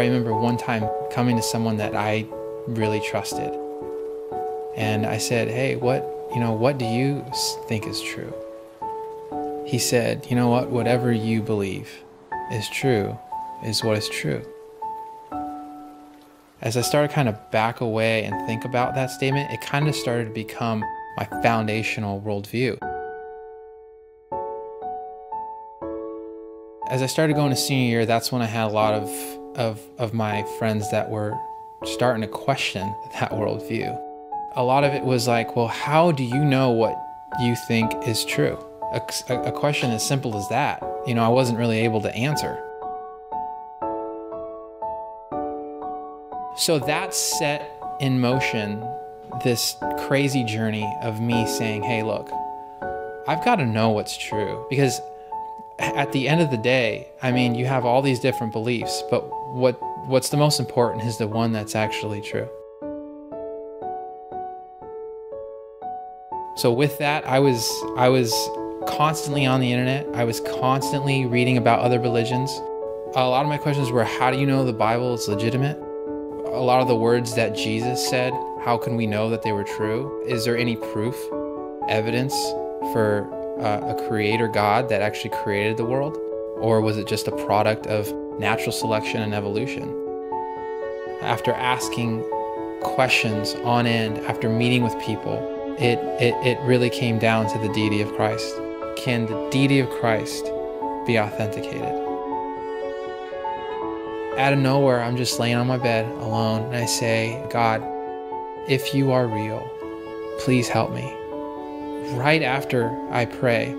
I remember one time coming to someone that I really trusted. And I said, hey, what do you think is true? He said, you know what, whatever you believe is true is what is true. As I started kind of back away and think about that statement, it kind of started to become my foundational worldview. As I started going to senior year, that's when I had a lot of my friends that were starting to question that worldview. A lot of it was like, well, how do you know what you think is true? A question as simple as that, I wasn't really able to answer. So that set in motion this crazy journey of me saying, hey, look, I've got to know what's true, because at the end of the day, you have all these different beliefs, but what's the most important is the one that's actually true. So with that, I was constantly on the internet. I was constantly reading about other religions. A lot of my questions were, how do you know the Bible is legitimate? A lot of the words that Jesus said, how can we know that they were true? Is there any proof, evidence for a creator God that actually created the world? Or was it just a product of natural selection and evolution? After asking questions on end, after meeting with people, it really came down to the deity of Christ. Can the deity of Christ be authenticated? Out of nowhere, I'm just laying on my bed alone, and I say, God, if you are real, please help me. Right after I pray,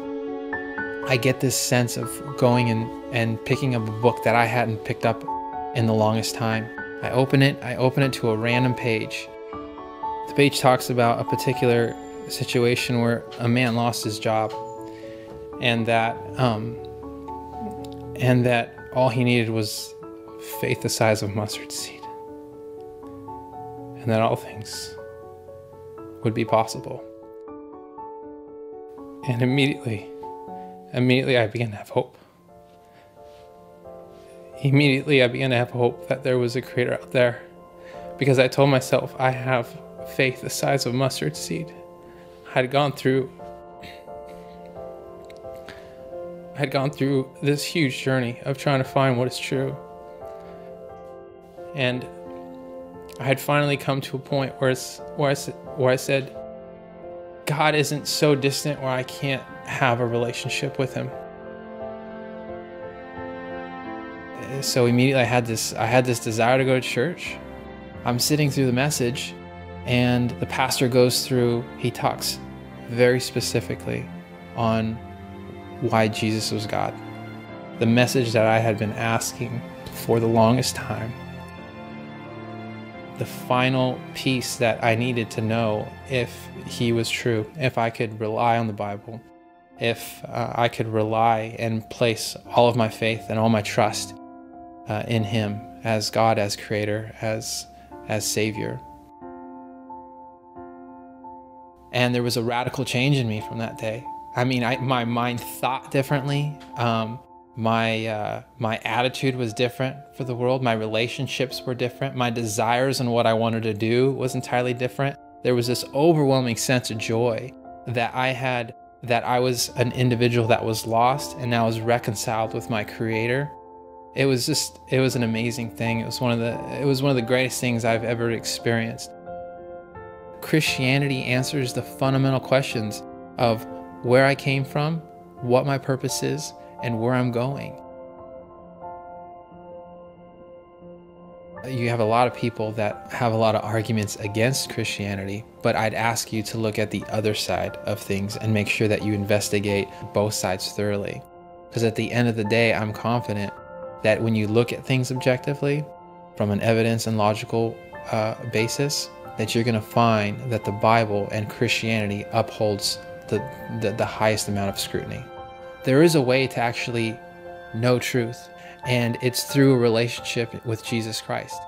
I get this sense of going and picking up a book that I hadn't picked up in the longest time. I open it to a random page. The page talks about a particular situation where a man lost his job, and that all he needed was faith the size of a mustard seed, and that all things would be possible. And immediately I began to have hope. Immediately I began to have hope that there was a creator out there, because I told myself, I have faith the size of a mustard seed. I had gone through this huge journey of trying to find what is true. And I had finally come to a point where I said, God isn't so distant where I can't have a relationship with him. So immediately I had this desire to go to church. I'm sitting through the message, and the pastor goes through, he talks very specifically on why Jesus was God. The message that I had been asking for the longest time. The final piece that I needed to know if he was true, if I could rely on the Bible, if I could rely and place all of my faith and all my trust in him as God, as creator, as savior. And there was a radical change in me from that day. My mind thought differently. My attitude was different for the world. My relationships were different. My desires and what I wanted to do was entirely different. There was this overwhelming sense of joy that I had, that I was an individual that was lost and now was reconciled with my creator. It was an amazing thing. It was one of the greatest things I've ever experienced. Christianity answers the fundamental questions of where I came from, what my purpose is, and where I'm going. You have a lot of people that have a lot of arguments against Christianity, but I'd ask you to look at the other side of things and make sure that you investigate both sides thoroughly. Because at the end of the day, I'm confident that when you look at things objectively, from an evidence and logical basis, that you're going to find that the Bible and Christianity upholds the highest amount of scrutiny. There is a way to actually know truth, and it's through a relationship with Jesus Christ.